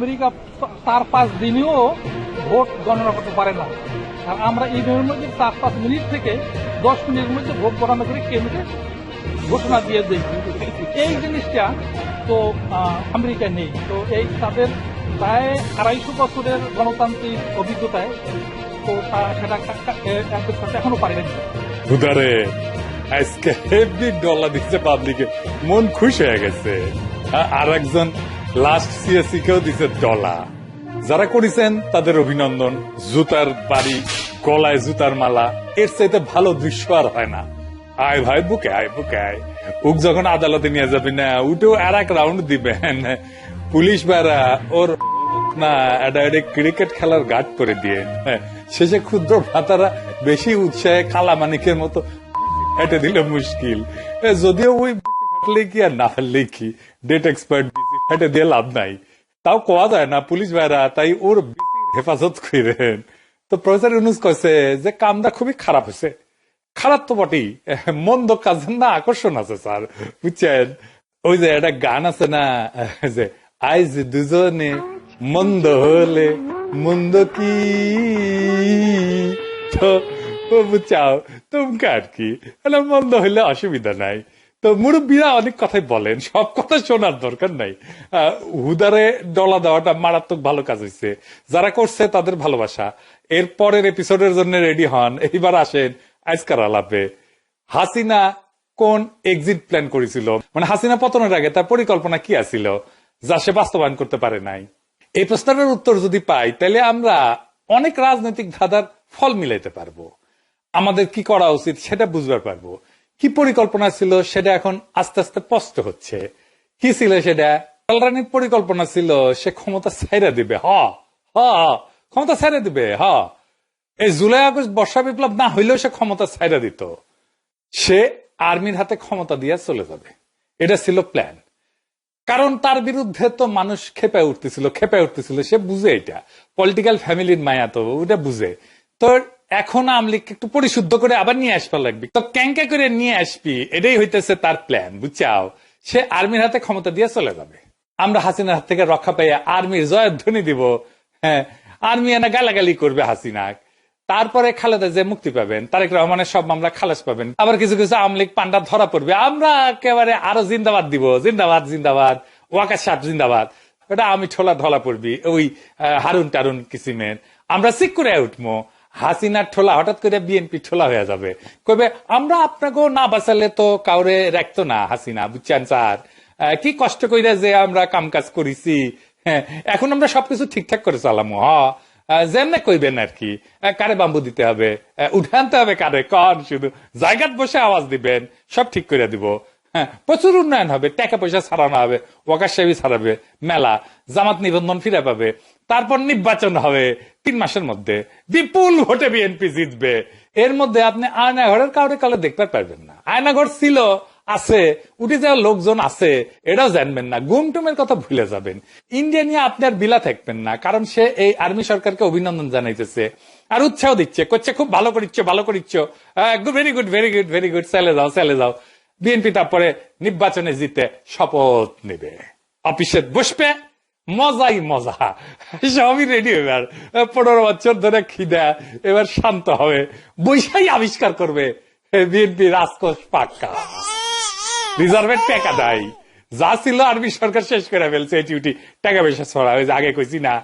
America 4-5 দিনেও vote গণনা করতে পারে না। আর আমরা ইভিএমের মধ্যে 4-5 মিনিট থেকে 10 মিনিটের মধ্যে ভোট গণনা করে কেন্দ্রে ঘোষণা দিয়ে দিই। এই জিনিসটা তো আমেরিকায় নেই। তো এই তাদের প্রায় 250 বছরের গণতান্ত্রিক অভিজ্ঞতায় তো সেটা এখনো পারেনি। উদারে আজকে হেভি ডলার দিচ্ছে পাবলিকে, মন খুশ হয়ে গেছে। আর একজন লাস্ট সিএসি কেও দিচ্ছে ডলার। যারা করেছেন তাদের অভিনন্দন। জুতার বাড়ি, গলায় জুতার মালা, এর চাইতে ভালো দৃশ্য আর হয় না। আয় ভাই বুকে আয়, বুকে আয়। উক যখন আদালতে নিয়ে যাবি না, উঠেও আর এক রাউন্ড দিবেন। পুলিশ বারা ওর না এটা ক্রিকেট খেলার গার্ড করে দিয়ে শেষে ক্ষুদ্র ভ্রাতারা বেশি উৎসাহে কালামানিকের মতো হেঁটে দিলে মুশকিল। যদিও ওই ফাটলে কি আর না ফাটলে কি, ডেট এক্সপার্ট হেঁটে দিয়ে লাভ নাই। তাও কোয়া যায় না পুলিশ ভাইরা, তাই ওর হেফাজত করেন। তো প্রফেসর ইউনুস কইছে যে কামটা খুবই খারাপ হয়েছে। খারাপ তো বটেই, মন্দ কাজের না আকর্ষণ আছে স্যার, বুঝছেন? ওই যে একটা গান আছে না, যে আইজ দুজনে মন্দ হলে মন্দ কি, তো বুঝাও তুমি আর কি, মন্দ হইলে অসুবিধা নাই। তো মুরব্বীরা অনেক কথাই বলেন, সব কথা শোনার দরকার নাই। হুদারে ডলা দেওয়াটা মারাত্মক ভালো কাজ হয়েছে। যারা করছে তাদের ভালোবাসা। এর পরের এপিসোডের জন্য রেডি হন। এইবার আসেন আজকার আলাপে। হাসিনা কোন এক্সিট প্ল্যান করেছিল, মানে হাসিনা পতনের আগে তার পরিকল্পনা কি আছিল যা সে বাস্তবায়ন করতে পারে নাই? এই প্রশ্নের উত্তর যদি পাই তাহলে আমরা অনেক রাজনৈতিক ধাঁধার ফল মিলাইতে পারবো। আমাদের কি করা উচিত সেটা বুঝতে পারবো। কি পরিকল্পনা ছিল সেটা এখন আস্তে আস্তে স্পষ্ট হচ্ছে। কি ছিল সেটা? রানীর পরিকল্পনা ছিল সে ক্ষমতা ছাইরা দিবে। ক্ষমতা ছাইরা দিবে। এই জুলাই আগস্ট বর্ষা বিপ্লব না হইলেও সে ক্ষমতা ছাইরা দিত। সে আর্মির হাতে ক্ষমতা দিয়ে চলে যাবে, এটা ছিল প্ল্যান। কারণ তার বিরুদ্ধে তো মানুষ খেপে উঠতেছিল। সে বুঝে, এটা পলিটিক্যাল ফ্যামিলির মায়া, তো ওটা বুঝে। তো এখন আওয়ামী লীগকে একটু পরিশুদ্ধ করে আবার নিয়ে আসবা লাগবে। তো ক্যাঙ্কা করে নিয়ে আসবি, এটাই হইতেছে তার প্ল্যান, বুঝছাও? সে আর্মির হাতে ক্ষমতা দিয়ে চলে যাবে। আমরা হাসিনার হাত থেকে রক্ষা পাইয়া আর্মির জয়ধ্বনি দিব। হ্যাঁ, আর্মি এনে গালাগালি করবে হাসিনা। তারপরে খালেদা যে মুক্তি পাবেন, তারেক রহমানের সব মামলা খালাস পাবেন। আবার কিছু কিছু আওয়ামী লীগ পান্ডা ধরা পড়বে, আমরা একেবারে আরো জিন্দাবাদ দিব। জিন্দাবাদ জিন্দাবাদ, ওয়াকার সাহেব জিন্দাবাদ। ওটা আমি ঠোলা ধরা পড়বি ওই হারুন টারুন কিসিমের। আমরা চিক করে উঠবো। হাসিনার ঠোলা হঠাৎ করে বিএনপি ঠোলা হয়ে যাবে, কইবে আমরা আপনাকেও না বাঁচালে তো কাউরে রাখতো না হাসিনা, বুঝছেন স্যার? কি কষ্ট কইরা যে আমরা কাম কাজ করেছি, হ্যাঁ এখন আমরা সবকিছু ঠিকঠাক করে চালামো। যেমনে কইবেন আর কি, কারে বাম্বু দিতে হবে, উঠে আনতে হবে কারে, কন শুধু জায়গাত বসে আওয়াজ দিবেন, সব ঠিক করে দিব। হ্যাঁ, প্রচুর উন্নয়ন হবে, টাকা পয়সা ছাড়ানো হবে, ওয়াকার সাহেবই ছাড়াবে, মেলা জামাত নিবন্ধন ফিরে পাবে। তারপর নির্বাচন হবে 3 মাসের মধ্যে, বিপুল ভোটে বিএনপি জিতবে। এর মধ্যে আপনি আয়নাঘরের কাউরে কালে দেখতে পারবেন না। আয়নাঘর ছিল, আছে, উঠে যাওয়ার লোকজন আছে, এটাও জানবেন না। গুমটুমের কথা ভুলে যাবেন। ইন্ডিয়া নিয়ে আপনি আর বিলা থাকবেন না, কারণ সে এই আর্মি সরকারকে অভিনন্দন জানাইতেছে আর উৎসাহ দিচ্ছে, করছে খুব ভালো করিচ্ছ, very good very good very good, চলে যাও। বিএনপি তারপরে নির্বাচনে জিতে শপথ নেবে, অফিসে বসবে, মজাই মজা, সবই রেডি হবে। আর 15 বছর ধরে খিদা এবার শান্ত হবে, বৈশাই আবিষ্কার করবে বিএনপি রাজকোষ পাক্কা, রিজার্ভের টাকা দেয়। যা ছিল আর্মি সরকার শেষ করে ফেলছে, এটি টাকা পয়সা ছড়া হয়েছে, আগে কইছি না?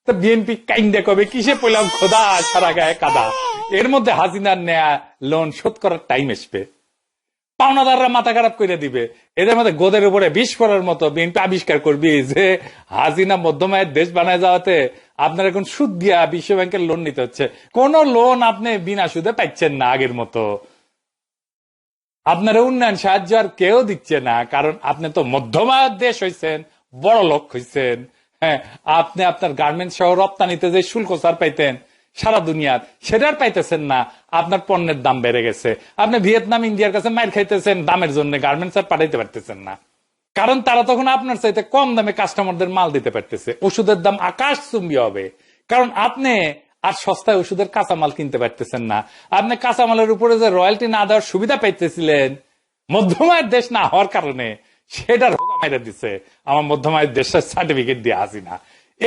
তো বিএনপি কাইন্দা কবে কিসে পড়লাম খোদা সারা গায়ে কাদা। এর মধ্যে হাসিনার নেয়া লোন শোধ করার টাইম আসবে, পাওনাদাররা মাথা খারাপ করে দিবে। এদের মধ্যে গোদের উপরে বিষ পড়ার মতো বিএনপি আবিষ্কার করবি যে হাসিনা মধ্যমায়ের দেশ বানায় যাওয়াতে আপনার এখন সুদ দিয়া বিশ্ব ব্যাংকের লোন নিতে হচ্ছে। কোন লোন আপনি বিনা সুদে পাচ্ছেন না আগের মতো। আপনার উন্নয়ন সাহায্য আর কেউ দিচ্ছে না, কারণ আপনি তো মধ্যমায়ের দেশ হয়েছেন, বড় লোক হয়েছেন। হ্যাঁ, আপনি আপনার গার্মেন্টস সহ রপ্তানিতে যে শুল্ক ছাড় পাইতেন সারা দুনিয়ার, সেটার পাইতেছেন না। আপনার পণ্যের দাম বেড়ে গেছে। আপনি ভিয়েতনাম ইন্ডিয়ার কাছে মাইর খাইতেছেন দামের জন্য, গার্মেন্টস আর পাঠাইতে পারতেছেন না, কারণ তারা তখন আপনার চাইতে কম দামে কাস্টমারদের মাল দিতে পারতেছে। ওষুধের দাম আকাশচুম্বী হবে, কারণ আপনি আর সস্তায় ওষুধের কাঁচামাল কিনতে পারতেছেন না। আপনি কাঁচামালের উপরে যে রয়্যালটি না দেওয়ার সুবিধা পাইতেছিলেন মধ্যমায়ের দেশ না হওয়ার কারণে, সেটা রোগা মেরে দিচ্ছে। আমার মধ্যমায়ের দেশের সার্টিফিকেট দিয়ে আসি না।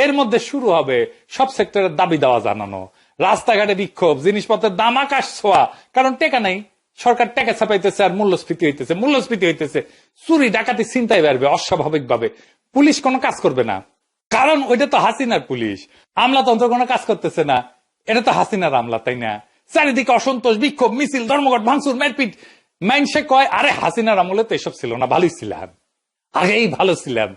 এর মধ্যে শুরু হবে সব সেক্টরের দাবি দেওয়া জানানো, রাস্তাঘাটে বিক্ষোভ, জিনিসপত্রের দাম আকাশ ছোঁয়া, কারণ টেকা নাই, সরকার টাকা ছাপাইতেছে আর মূল্যস্ফীতি হইতেছে, চুরি ডাকাতি ছিনতাই বাড়বে অস্বাভাবিক ভাবে, পুলিশ কোনো কাজ করবে না, কারণ ওইটা তো হাসিনার পুলিশ, আমলাতন্ত্র কোনো কাজ করতেছে না, এটা তো হাসিনার আমলা, তাই না? চারিদিকে অসন্তোষ, বিক্ষোভ, মিছিল, ধর্মঘট, ভাঙচুর, মারপিট। মাইনসে কয় আরে হাসিনার আমলে তো এসব ছিল না, ভালোই ছিলাম, আগেই ভালো ছিলাম,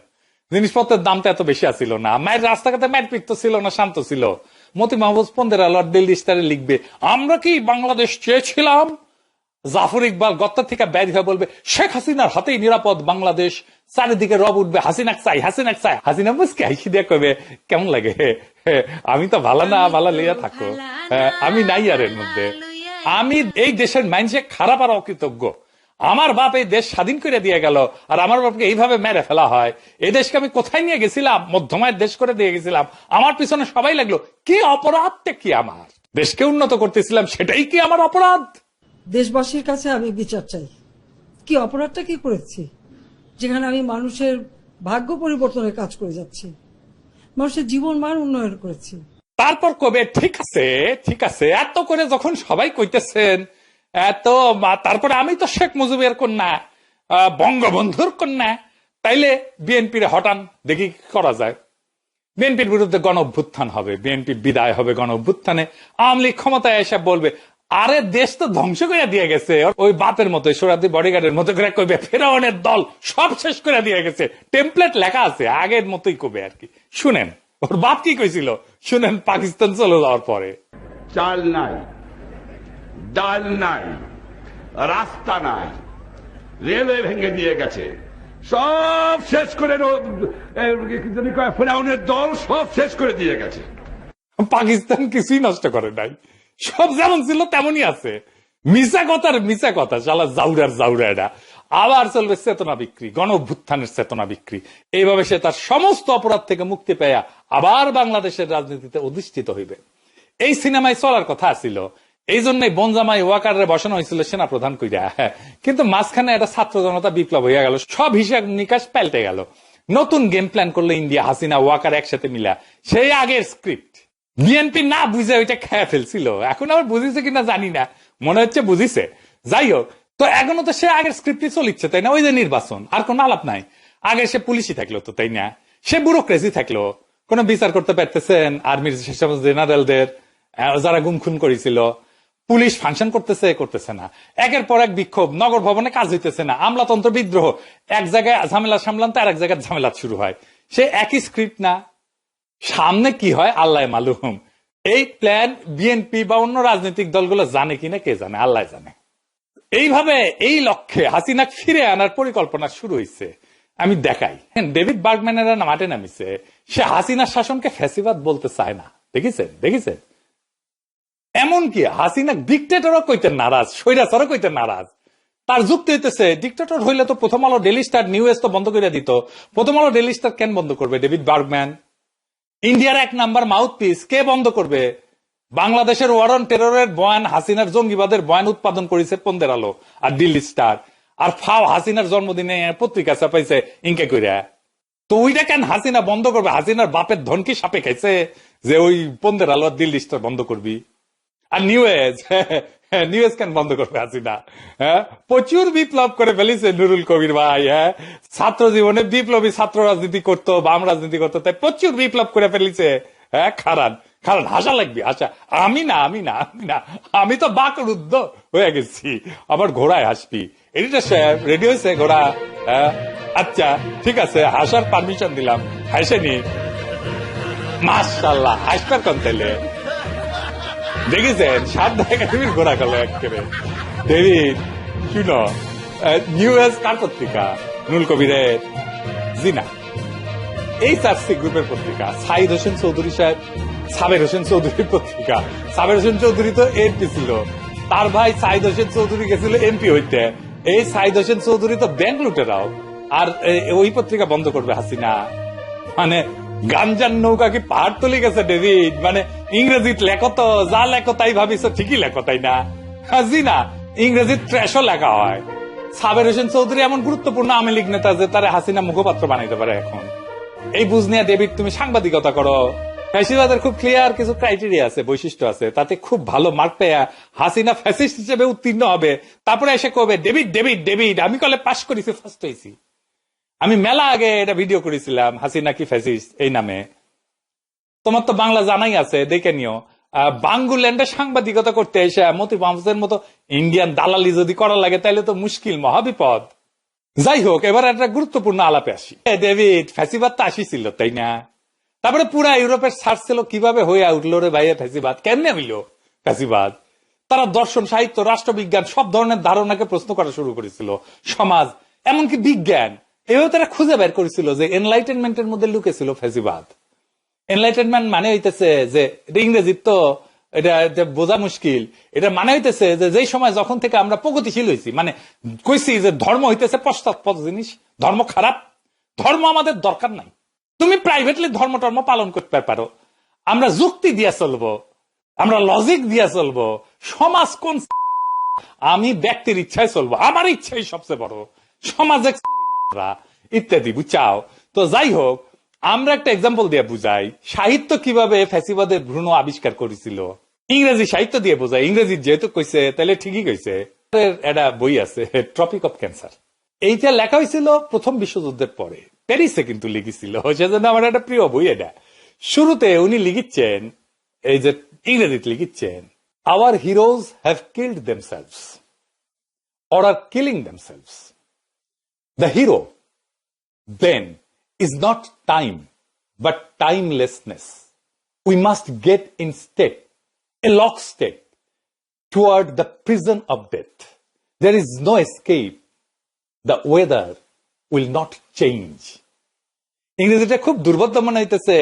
জিনিসপত্রের দামটা এত বেশি আসছিল না, মায়ের রাস্তাঘাটে মারপিট তো ছিল না, শান্ত ছিল। মতি মাহবুব 15 লর্ড দিল্লি স্টারে লিখবে আমরা কি বাংলাদেশ চেয়েছিলাম, জাফর ইকবাল গত্তা থেকে বের হয়ে বলবে শেখ হাসিনার হাতেই নিরাপদ বাংলাদেশ, চারিদিকে রব উঠবে হাসিনাক চাই, হাসিনা মুসকে হাসি দিয়ে কবে কেমন লাগে, আমি তো ভালো না ভালো লইয়া থাকো, আমি নাই আর এর মধ্যে, আমি এই দেশের মানুষে খারাপ আর অকৃতজ্ঞ, আমার বাপ এই দেশ স্বাধীন করে দিয়ে গেল আর আমার বাপকে এইভাবে মেরে ফেলা হয়, এই দেশকে আমি কোথায় নিয়ে গেছিলাম, মধ্যমায়ের দেশ করে দিয়ে গেছিলাম, আমার পিছনে সবাই লাগলো, কি অপরাধটা কি আমার, দেশকে উন্নত করতেছিলাম সেটাই কি আমার অপরাধ? দেশবাসীর কাছে আমি বিচার চাই, কি অপরাধটা কি করেছি যেখানে আমি মানুষের ভাগ্য পরিবর্তনের কাজ করে যাচ্ছি, মানুষের জীবন মান উন্নয়ন করেছি। তারপর কবে ঠিক আছে এত করে যখন সবাই কইতেছেন এত, তারপরে আমি তো শেখ মুজিবের কন্যা, বঙ্গবন্ধুর কন্যা, তাইলে বিএনপির হটান দেখি কি করা যায়, বিএনপির বিরুদ্ধে গণ অভ্যুত্থান হবে, বিএনপি বিদায় হবে গণ অভ্যুত্থানে, আওয়ামী লীগ ক্ষমতায় এসে বলবে আরে দেশ তো ধ্বংস করে দিয়ে গেছে, ওই বাপের মতো সোহরাওয়ার্দী বডিগার্ডের মতো করে কইবে ফেরাউনের দল সব শেষ করে দিয়ে গেছে, টেমপ্লেট লেখা আছে, আগের মতোই কবে আর কি। শুনেন ওর বাপ কি কইছিল, শুনেন পাকিস্তান চলে যাওয়ার পরে, চাল নাই, ডাল নাই, রাস্তা নাই, রেলওয়ে ভেঙে দিয়ে গেছে, সব শেষ করে ফেরাউনের দল সব শেষ করে দিয়ে গেছে। পাকিস্তান কিছুই নষ্ট করে নাই, সব যেমন ছিল তেমনই আছে, মিছা কথা শালা জাউরা এটা, আবার চলবে চেতনা বিক্রি, গণ অভ্যুত্থানের চেতনা বিক্রি, এইভাবে সে তার সমস্ত অপরাধ থেকে মুক্তি পেয়া আবার বাংলাদেশের রাজনীতিতে অধিষ্ঠিত হইবে। এই সিনেমায় চলার কথা ছিল, এই জন্যই বনজামাই ওয়াকারে বসানো হয়েছিল সেনা প্রধান কইরা, কিন্তু মাঝখানে একটা ছাত্র জনতা বিপ্লব হইয়া গেল, সব হিসাব নিকাশ পাল্টে গেল, নতুন গেম প্ল্যান করলো ইন্ডিয়া, হাসিনা ওয়াকার একসাথে মিলা, সেই আগের স্ক্রিপ্ট বিএনপি না বুঝে ওইটা খেয়ে ফেলছিল, এখন আবার বুঝিছে কিনা জানি না, মনে হচ্ছে বুঝিছে, যাই হোক, তো এখনো তো সে আগের স্ক্রিপ্টই চলিচ্ছে, তাই না? ওই যে নির্বাচন, আর কোন আলাপ নাই, আগে সে পুলিশই থাকলো তো, তাই না? সে ব্যুরোক্রেসি থাকলো, কোন বিচার করতে পারতেছেন আর্মির সেসব জেনারেলদের যারা গুম খুন করেছিল, পুলিশ ফাংশন করতেছে না, একের পর এক বিক্ষোভ, নগর ভবনে কাজ হইতেছে না, আমলাতন্ত্র বিদ্রোহ, এক জায়গায় ঝামেলা সামলান তো আর এক জায়গায় ঝামেলা শুরু হয়, সে একই স্ক্রিপ্ট না, সামনে কি হয় আল্লাহ মালুম। এই প্ল্যান বিএনপি বা অন্য রাজনৈতিক দলগুলো জানে কিনা কে জানে, আল্লাহ জানে। এইভাবে এই লক্ষ্যে হাসিনা ফিরে আনার পরিকল্পনা শুরু হয়েছে। আমি দেখাই, ডেভিড বার্গম্যানেরা মাঠে নামিছে, সে হাসিনার শাসনকে ফ্যাসিবাদ বলতে চায় না, দেখেছেন এমনকি হাসিনা ডিক্টেটরও কইতে নারাজ, স্বৈরাচারও কইতে নারাজ, তার যুক্তি হইতেছে ডিক্টেটর হইলে তো প্রথম আলো, ডেইলি স্টার, নিউজ তো বন্ধ করে দিত, প্রথম আলো ডেইলি স্টার কেন বন্ধ করবে ডেভিড বার্গম্যান? ইন্ডিয়ার 1 নাম্বার মাউথপিস কে বন্ধ করবে? বাংলাদেশের ওয়ার অন টেররের বয়ান, হাসিনার জঙ্গিবাদের বয়ান উৎপাদন করেছে 15 আলো আর দিল্লি স্টার, আর ফাও হাসিনার জন্মদিনে পত্রিকা ছাপাইছে ইনকে কইরা, তো ওইটা কেন হাসিনা বন্ধ করবে? হাসিনার বাপের ধন কি সাপে খাইছে যে ওই 15 আলো আর দিল্লি স্টার বন্ধ করবি? আর নিউজ কেন বন্ধ করবে হাসিনা? প্রচুর বিপ্লব করে ফেলিছে নুরুল কবির ভাই, ছাত্র জীবনে বিপ্লবী ছাত্র রাজনীতি করতো, বাম রাজনীতি করতো, তাই প্রচুর বিপ্লব করে ফেলিছে। খারান হাসা লাগবে, আচ্ছা আমি না, আমি তো বাকরুদ্ধ হয়ে গেছি, আবার ঘোড়ায় হাসবি, এডিটর সাহেব রেডি হয়েছে ঘোড়া? আচ্ছা ঠিক আছে, হাসার পারমিশন দিলাম, হাসেনি, মাশাআল্লাহ, হাসবার কোন তাইলে? দেখেছেন 7 একাডেমির ঘোরা গেল একেবারে। ডেভিড শুনো, নিউজ কার পত্রিকা? নুরুল কবিরের? জিনা, এই চার্সি গ্রুপের পত্রিকা, সাইদ হোসেন চৌধুরী সাহেব, সাবের হোসেন চৌধুরীর পত্রিকা। সাবের হোসেন চৌধুরী তো এমপি ছিল, তার ভাই সাইদ হোসেন চৌধুরী গেছিল এমপি হইতে, এই সাইদ হোসেন চৌধুরী তো ব্যাংক লুটেরাও, আর ওই পত্রিকা বন্ধ করবে হাসিনা? মানে গাঞ্জার নৌকা কি পাহাড় তুলে গেছে ডেভিড? মানে ইংরেজিত লেখো তো, যা লেখো তাই ভাবিস ঠিকই লেখো, তাই না? জি না, ইংরেজিত ট্র্যাশও লেখা হয়। সাবের হোসেন চৌধুরী এমন গুরুত্বপূর্ণ আওয়ামী লীগ নেতা যে তারা হাসিনা মুখপাত্র বানাইতে পারে এখন, এই বুঝ নিয়ে ডেভিড তুমি সাংবাদিকতা করো। ফ্যাসিবাদের খুব ক্লিয়ার কিছু ক্রাইটেরিয়া আছে, বৈশিষ্ট্য আছে, তাতে খুব ভালো মার্ক পেয়া হাসিনা ফ্যাসিস্ট হিসেবে উত্তীর্ণ হবে, তারপরে এসে কবে ডেভিড ডেভিড ডেভিড আমি কলে পাশ করেছি, ফার্স্ট হয়েছি। আমি মেলা আগে এটা ভিডিও করেছিলাম, হাসিনা কি ফ্যাসিস্ট এই নামে। তোমার তো বাংলা জানাই আছে, দেখে নিও। বাঙ্গুল্যান্ডে সাংবাদিকতা করতে এসে মতি মাহফুজের মতো ইন্ডিয়ান দালালি যদি করা লাগে তাহলে তো মুশকিল, মহাবিপদ। যাই হোক, এবার একটা গুরুত্বপূর্ণ আলাপে আসি। ডেভিড ফ্যাসিবাদ তো আসিছিল, তাই না? তারপরে পুরা ইউরোপের সার্চ ছিল কিভাবে হয়ে উঠলো রে ভাইয়া ফ্যাসিবাদ, কেমনে হইল ফ্যাসিবাদ। তারা দর্শন, সাহিত্য, রাষ্ট্রবিজ্ঞান সব ধরনের ধারণাকে প্রশ্ন করা শুরু করেছিল, সমাজ এমনকি বিজ্ঞান। এভাবে তারা খুঁজে বের করেছিল যে এনলাইটেনমেন্টের মধ্যে লুকেছিল ফ্যাসিবাদ। এনলাইটেনমেন্ট মানে হইতেছে যে, এটা ইংরেজির তো এটা বোঝা মুশকিল। এটা মানে হইতেছে যে যেই সময় যখন থেকে আমরা প্রগতিশীল হয়েছি, মানে কইছি যে ধর্ম হইতেছে পশ্চাৎপদ জিনিস, ধর্ম খারাপ, ধর্ম আমাদের দরকার নাই। তুমি প্রাইভেটলি ধর্ম টর্ম পালন করতে পারো, আমরা যুক্তি দিয়া চলবো, আমরা লজিক দিয়া চলবো। সমাজ কোন, আমি ব্যক্তির ইচ্ছায় চলবো, আমার ইচ্ছাই সবচেয়ে বড়, সমাজে ইত্যাদি, বুঝাও। তো যাই হোক, আমরা একটা এক্সাম্পল দিয়ে বুঝাই সাহিত্য কিভাবে ফ্যাসিবাদের ভ্রূণ আবিষ্কার করেছিল। ইংরেজি সাহিত্য দিয়ে বোঝাই, ইংরেজি যেহেতু কইছে তাহলে ঠিকই কইছে। একটা বই আছে ট্রপিক অফ ক্যান্সার, এইটা লেখা হয়েছিল প্রথম বিশ্বযুদ্ধের পরে, প্যারিসে কিন্তু লিখেছিল, সেজন্য আমার একটা প্রিয় বই এটা। শুরুতে উনি লিখিচ্ছেন, এই যে ইংরেজিতে লিখিচ্ছেন, our heroes have killed themselves or are killing themselves. The hero then is not time but timelessness. We must get instead a lockstep toward the prison of death. There is no escape. The weather will not change. ইংরেজিটা খুব দুর্বোধ্য মনে হইতেছে,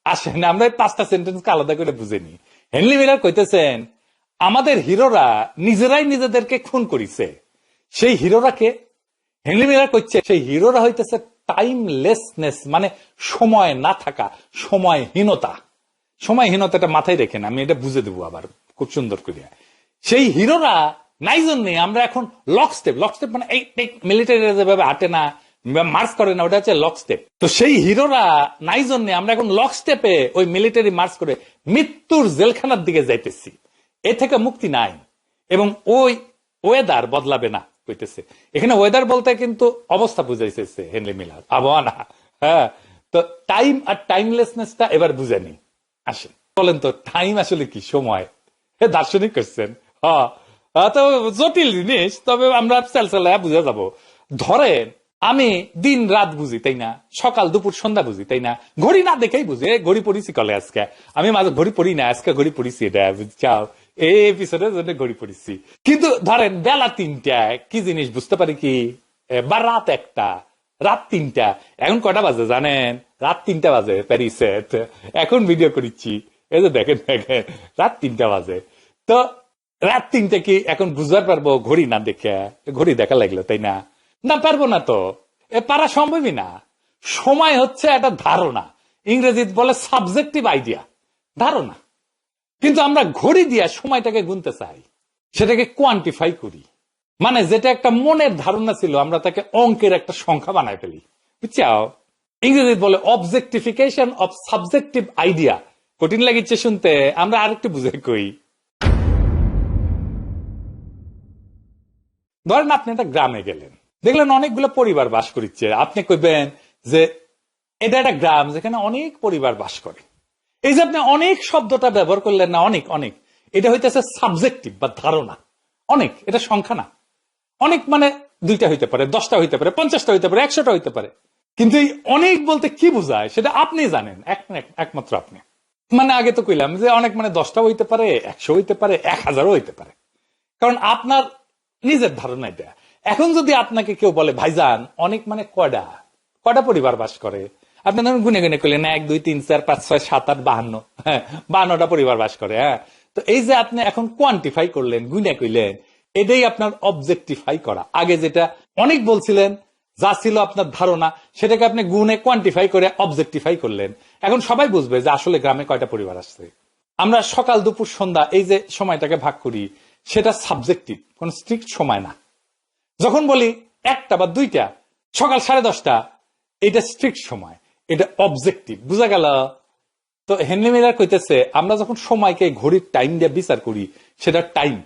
আসেন আমরা এই 5টা sentence আলাদা করে বুঝেনি। হেনরি মিলার কইতেছেন, আমাদের হিরোরা নিজেরাই নিজেদেরকে খুন করিছে। সেই হিরোরাকে হেনরি মিলার কইছে, সেই হিরোরা হইতেছে টাইমলেসনেস, মানে সময় না থাকা, সময়হীনতা। সময়হীনতাটা মাথায় রেখেন, আমি এটা বুঝে দেবো আবার খুব সুন্দর করিয়া। সেই হিরোরা নাই জন্যে আমরা এখন লক স্টেপ, লক স্টেপ মানে এই মিলিটারি যেভাবে হাঁটে না, মার্চ করে না, ওটা হচ্ছে লক স্টেপ। তো সেই হিরোরা নাই জন্যে আমরা এখন লক স্টেপে ওই মিলিটারি মার্চ করে মৃত্যুর জেলখানার দিকে যাইতেছি। এ থেকে মুক্তি নাই, এবং ওই ওয়েদার বদলাবে না কইতেছে। এখানে ওয়েদার বলতে কিন্তু অবস্থা বুঝাইছে হেনরি মিলার, আবহাওয়া না। হ্যাঁ, তো টাইম আর টাইমলেসনেসটা এবার বুঝেনি। আসেন বলেন তো, টাইম আসলে কি? সময়। দার্শনিক কোশ্চেন, তো জটিল জিনিস, তবে আমরা চালচালায় বুঝে যাব। ধরেন আমি দিন রাত বুঝি, তাই না? সকাল দুপুর সন্ধ্যা বুঝি, তাই না? ঘড়ি না দেখেই বুঝি, ঘড়ি পড়িছি কলে আজকে, আমি মাঝে ঘড়ি পড়ি না, আজকে ঘড়ি পড়িছি, এটা বুঝছাও, এই এপিসোডের জন্য ঘড়ি পড়িছি। কিন্তু ধরেন বেলা 3টায় কি জিনিস বুঝতে পারি কি, বা রাত 1টা, রাত 3টা। এখন কটা বাজে জানেন? রাত 3টা বাজে প্যারিসে, এখন ভিডিও করিচ্ছি, এই যে দেখেন দেখেন, রাত 3টা বাজে। তো রাত 3টা কি এখন বুঝতে পারবো ঘড়ি না দেখে? ঘড়ি দেখা লাগলো, তাই না? না, পারবো না, তো পারা সম্ভবই না। সময় হচ্ছে একটা ধারণা, ইংরেজিতে বলে সাবজেক্টিভ আইডিয়া, ধারণা। কিন্তু আমরা ঘড়ি দিয়ে সময়টাকে গুনতে চাই, সেটাকে কোয়ান্টিফাই করি, মানে যেটা একটা মনের ধারণা ছিল আমরা তাকে অঙ্কের একটা সংখ্যা বানায় ফেলি, বুঝছাও? ইংরেজিতে বলে অবজেক্টিফিকেশন অফ সাবজেক্টিভ আইডিয়া। কঠিন লাগিচ্ছে শুনতে, আমরা আরেকটু বুঝে কই। ধরেন আপনি একটা গ্রামে গেলেন, দেখলেন অনেকগুলো পরিবার বাস করছে। আপনি কইবেন যে এটা একটা গ্রাম যেখানে অনেক পরিবার বাস করে। এই যে আপনি অনেক শব্দটা ব্যবহার করলেন না, অনেক অনেক, এটা হইতেছে সাবজেক্টিভ বা ধারণা। অনেক এটা সংখ্যা না, অনেক মানে 2টা হইতে পারে, 10টা হইতে পারে, 50টা হইতে পারে, 100টা হইতে পারে। কিন্তু এই অনেক বলতে কি বোঝায় সেটা আপনি জানেন, একমাত্র আপনি। মানে আগে তো কইলাম যে অনেক মানে 10টা হইতে পারে, 100 হইতে পারে, 1000ও হইতে পারে, কারণ আপনার নিজের ধারণা এটা। এখন যদি আপনাকে কেউ বলে ভাইজান অনেক মানে কয়টা পরিবার বাস করে, আপনি ধরুন গুনে গুনে করলেন 1 2 3 4 5 6 7 8 52, হ্যাঁ 52টা পরিবার বাস করে। হ্যাঁ, তো এই যে আপনি এখন কোয়ান্টিফাই করলেন, গুনে কইলেন, এটাই আপনার অবজেক্টিফাই করা। আগে যেটা অনেক বলছিলেন, যা ছিল আপনার ধারণা, সেটাকে আপনি গুনে কোয়ান্টিফাই করে অবজেক্টিফাই করলেন। এখন সবাই বুঝবে যে আসলে গ্রামে কয়টা পরিবার আসছে। আমরা সকাল দুপুর সন্ধ্যা এই যে সময়টাকে ভাগ করি, সেটা সাবজেক্টিভ, কোন স্ট্রিক্ট সময় না। যখন বলি 1টা বা 2টা, সকাল 10:30, এটা স্ট্রিক্ট সময়। এটা অবজেক্টিভ, বুঝা গেল? তো হেনরি মিলার কইতেছে আমরা যখন সময়কে ঘড়ির টাইম দিয়ে বিচার করি সেটা টাইম,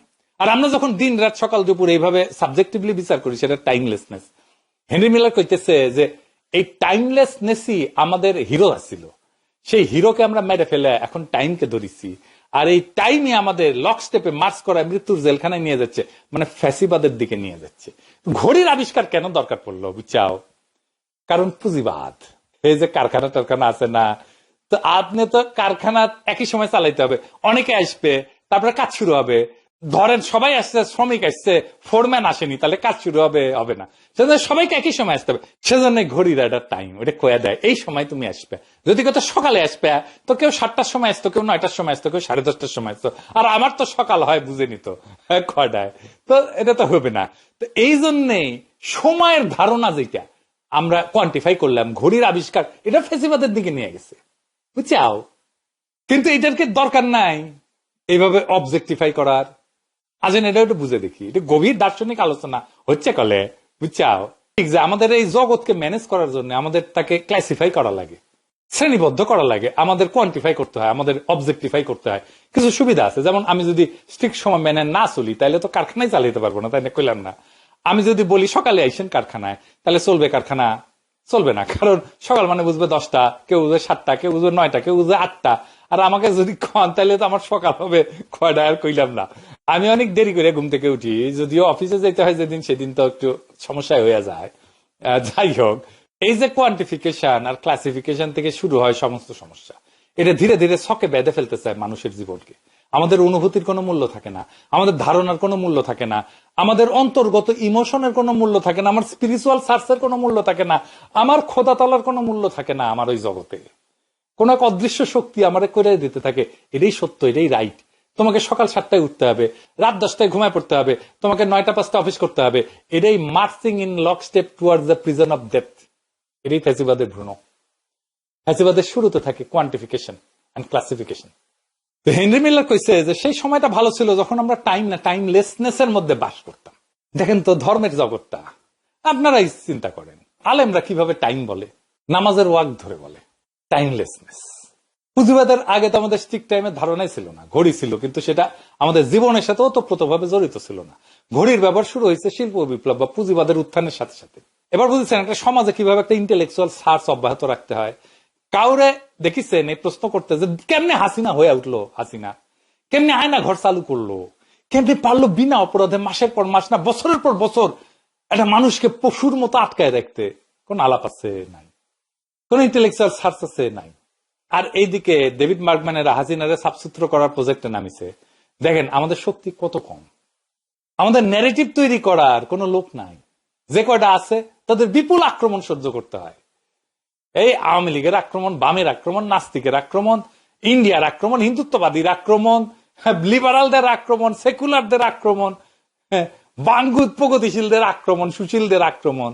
আর আমরা যখন দিন রাত সকাল দুপুর এইভাবে সাবজেক্টিভলি বিচার করি সেটা টাইমলেসনেস। হেনরি মিলার কইতেছে যে এই টাইমলেসনেসই আমাদের হিরো আসছিল, সেই হিরোকে আমরা মেরে ফেলে এখন টাইমকে ধরিছি, আর এই টাইমই আমাদের লক স্টেপে মার্চ করা মৃত্যুর জেলখানায় নিয়ে যাচ্ছে, মানে ফ্যাসিবাদের দিকে নিয়ে যাচ্ছে। ঘড়ির আবিষ্কার কেন দরকার পড়লো বুঝছাও? কারণ পুঁজিবাদ। এই যে কারখানা টারখানা আছে না, তো আপনি তো কারখানা একই সময় চালাইতে হবে, অনেকে আসবে, তারপরে কাজ শুরু হবে। ধরেন সবাই আসছে, শ্রমিক আসছে, ফোরম্যান আসেনি, তাহলে কাজ শুরু হবে হবে না। সেজন্য সবাইকে একই সময় আসতে হবে, সেজন্য ঘড়ির একটা টাইম ওটা কয়ে দেয় এই সময় তুমি আসবে। যদি কত সকালে আসবে তো কেউ 7টার সময় আসতো, কেউ 9টার সময় আসতো, কেউ 10:30টার সময় আসতো, আর আমার তো সকাল হয় বুঝে নিত কয়টায়, তো এটা তো হবে না। তো এই জন্যেই সময়ের ধারণা যেটা আমরা কোয়ান্টিফাই করলাম, ঘড়ির আবিষ্কার, এটা ফেসিবাদের দিকে নিয়ে গেছে, বুঝছাও? কিন্তু এটার কি দরকার নাই এইভাবে অবজেক্টিফাই করার? আজেন এটা একটু বুঝে দেখি, এটা গভীর দার্শনিক আলোচনা হচ্ছে কলে, বুঝছাও? ঠিক যে আমাদের এই জগৎকে ম্যানেজ করার জন্য আমাদের তাকে ক্লাসিফাই করা লাগে, শ্রেণীবদ্ধ করা লাগে, আমাদের কোয়ান্টিফাই করতে হয়, আমাদের অবজেক্টিফাই করতে হয়। কিছু সুবিধা আছে, যেমন আমি যদি স্ট্রিক্ট সময় মেনে না চলি তাহলে তো কারখানায় চালাইতে পারবো না, তাই না? কইলাম না? আমি যদি বলি সকালে আইসেন কারখানায়, তাহলে চলবে কারখানা? চলবে না, কারণ সকাল মানে বুঝবে 10টা, কেউ বুঝবে 7টা, কেউ বুঝবে 9টা, কেউ বুঝবে 8টা। আর আমাকে যদি খান তাহলে তো আমার সকাল হবে কয়টা, আর কইলাম না। আমি অনেক দেরি করে ঘুম থেকে উঠি, যদিও অফিসে যেতে হয় যেদিন, সেদিন তো একটু সমস্যায় হয়ে যায়। যাই হোক, এই যে কোয়ান্টিফিকেশন আর ক্লাসিফিকেশন থেকে শুরু হয় সমস্ত সমস্যা, এটা ধীরে ধীরে ছকে বেঁধে ফেলতে চায় মানুষের জীবনকে। আমাদের অনুভূতির কোনো মূল্য থাকে না, আমাদের ধারণার কোনো মূল্য থাকে না, আমাদের অন্তর্গত ইমোশনের কোনো মূল্য থাকে না, আমার স্পিরিচুয়াল সার্চের কোনো মূল্য থাকে না, আমার খোদা তালার কোনো মূল্য থাকে না। আমার ওই জগতে কোন এক অদৃশ্য শক্তি আমার করে দিতে থাকে এটাই সত্য, এটাই রাইট। তোমাকে সকাল 7টায় উঠতে হবে, রাত 10টায় ঘুমায় পড়তে হবে, তোমাকে 9টা 5টা অফিস করতে হবে, এটাই marching in lock step towards the prison of death. এটাই ফ্যাসিবাদের ভ্রূণ। ফ্যাসিবাদের শুরুতে থাকে কোয়ান্টিফিকেশন এন্ড ক্লাসিফিকেশন। তো হেনরি মিলার কইছে যে সেই সময়টা ভালো ছিল যখন আমরা টাইম না টাইমলেসনেস এর মধ্যে বাস করতাম। দেখেন তো ধর্মের জগৎটা, আপনারাই চিন্তা করেন, আলেমরা কিভাবে টাইম বলে, নামাজের ওয়াক্ত ধরে বলে টাইমলেসনেস। পুঁজিবাদের আগে তো আমাদের স্ট্রিক্ট টাইমের ধারণাই ছিল না, ঘড়ি ছিল, কিন্তু সেটা আমাদের জীবনের সাথে ওতপ্রোতভাবে জড়িত ছিল না। ঘড়ির ব্যবহার শুরু হয়েছে শিল্প বিপ্লব বা পুঁজিবাদের উত্থানের সাথে সাথে। এবার বুঝেছেন একটা সমাজে কিভাবে একটা ইন্টেলেকচুয়াল সার্চ অব্যাহত রাখতে হয়। কাউরে দেখিছেন এই প্রশ্ন করতে যে কেমনে হাসিনা হয়ে উঠলো, হাসিনা কেমনে আয়না ঘর চালু করলো, কেমনে পারলো বিনা অপরাধে মাসের পর মাস না বছরের পর বছর একটা মানুষকে পশুর মতো আটকায় রাখতে? কোন আলাপ আছে? নাই। কোন ইন্টেলেকচুয়াল সার্চ আছে? নাই। আর এইদিকে ডেভিড বার্গম্যানেরা হাসিনারে সাফসুত্র করার প্রজেক্টে নামিছে। দেখেন আমাদের শক্তি কত কম, আমাদের ন্যারেটিভ তৈরি করার কোন লোক নাই। যে কয়টা আছে তাদের বিপুল আক্রমণ সহ্য করতে হয়। এই আওয়ামী লীগের আক্রমণ, বামের আক্রমণ, নাস্তিকের আক্রমণ, ইন্ডিয়ার আক্রমণ, হিন্দুত্ববাদীর আক্রমণ, লিবারালদের আক্রমণ, সেকুলারদের আক্রমণ, বাঙ্গুত প্রগতিশীলদের আক্রমণ, সুশীলদের আক্রমণ,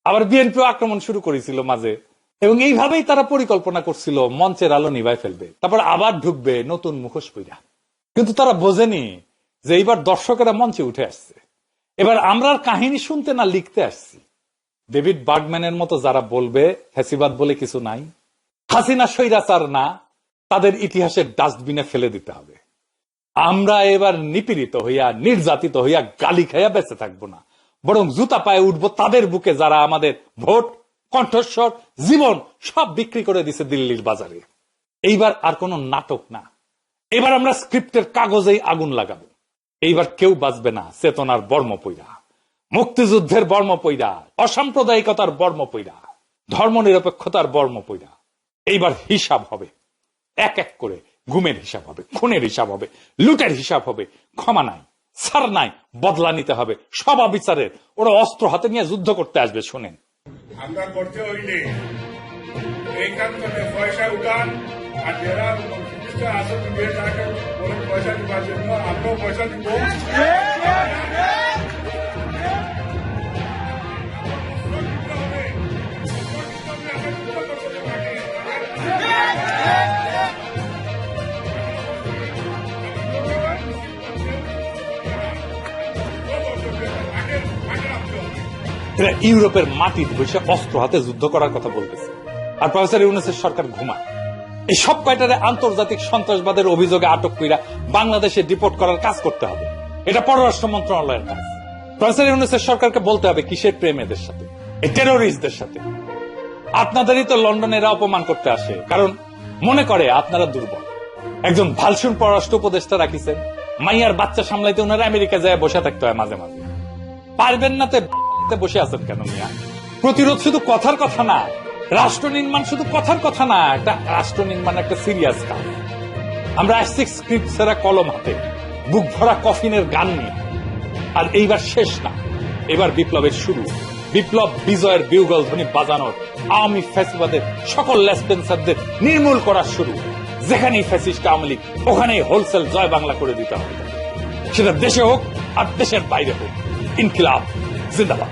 আবার বিএনপি আক্রমণ শুরু করেছিল মাঝে। এবং এইভাবেই তারা পরিকল্পনা করছিল মঞ্চের আলো নিভাই ফেলবে, তারপর আবার ঢুকবে নতুন মুখোশ পইরা। কিন্তু তারা বোঝেনি যে এইবার দর্শকেরা মঞ্চে উঠে আসছে, এবার আমরা কাহিনী শুনতে না লিখতে আসছি। ডেভিড বার্গম্যানের মতো যারা বলবে ফ্যাসিবাদ বলে কিছু নাই, হাসিনা স্বৈরাচার না, তাদের ইতিহাসের ডাস্টবিনে ফেলে দিতে হবে। আমরা এবার নিপীড়িত হইয়া, নির্যাতিত হইয়া, গালি খাইয়া বেঁচে থাকবো না, বরং জুতা পায়ে উঠবো তাদের বুকে যারা আমাদের ভোট, কণ্ঠস্বর, জীবন সব বিক্রি করে দিছে দিল্লির বাজারে। এইবার আর কোন নাটক না, এবার আমরা স্ক্রিপ্টের কাগজেই আগুন লাগাবো। এইবার কেউ বাঁচবে না চেতনার বর্ম পইরা, মুক্তিযুদ্ধের বর্ম পইরা, অসাম্প্রদায়িকতার বর্ম পইরা, ধর্ম নিরপেক্ষতার বর্ম পইরা। এইবার হিসাব হবে, এক এক করে গুমের হিসাব হবে, খুনের হিসাব হবে, লুটের হিসাব হবে। ক্ষমা নাই, ছাড় নাই, বদলা নিতে হবে সব অবিচারের। ওরা অস্ত্র হাতে নিয়ে যুদ্ধ করতে আসবে। শোনেন, আমরা করতে হইলে এইখান থেকে পয়সা উঠান, আর যারা আসল দিয়ে তাকে পয়সা দিবার জন্য আমরাও পয়সা দিব। এরা ইউরোপের মাটিতে বসে অস্ত্র হাতে যুদ্ধ করার কথা বলতেছে, আর প্রফেসর ইউনূসের সরকার ঘুমায়। এই সব কয়টারে আন্তর্জাতিক সন্ত্রাসবাদের অভিযোগে আটক কইরা বাংলাদেশে ডিপোর্ট করার কাজ করতে হবে। এটা পররাষ্ট্র মন্ত্রণালয়ের কাজ। প্রফেসর ইউনূসের সরকারকে বলতে হবে কিসের প্রেম এদের সাথে, এই টেরোরিস্টদের সাথে। আপনাদেরই তো লন্ডনে এরা অপমান করতে আসে, কারণ মনে করে আপনারা দুর্বল। একজন ভালসুন পররাষ্ট্র উপদেষ্টা রাখিছেন, মাইয়ার বাচ্চা সামলাইতে ওনারা আমেরিকা যায় বসে থাকতে হয় মাঝে মাঝে। পারবেন না তে বসে আছেন কেন মিয়া? প্রতিরোধ শুধু কথার কথা না, রাষ্ট্র নির্মাণ শুধু কথার কথা না, একটা রাষ্ট্র নির্মাণ একটা সিরিয়াস কাজ। আমরা আসছি স্ক্রিপ্ট ছাড়া কলম হাতে, বুক ভরা কফিনের গান নিয়ে। আর এইবার শেষ না, এবার বিপ্লবের শুরু। বিপ্লব বিজয়ের বিউগল ধ্বনি বাজানোর, আওয়ামী ফ্যাসিবাদের সকল লেসপেন্সারদের নির্মূল করার শুরু। যেখানেই ফ্যাসিস্ট আওয়ামী লীগ, ওখানেই হোলসেল জয় বাংলা করে দিতে হবে। সেটা দেশে হোক আর দেশের বাইরে হোক। ইনকিলাব জিন্দাবাদ।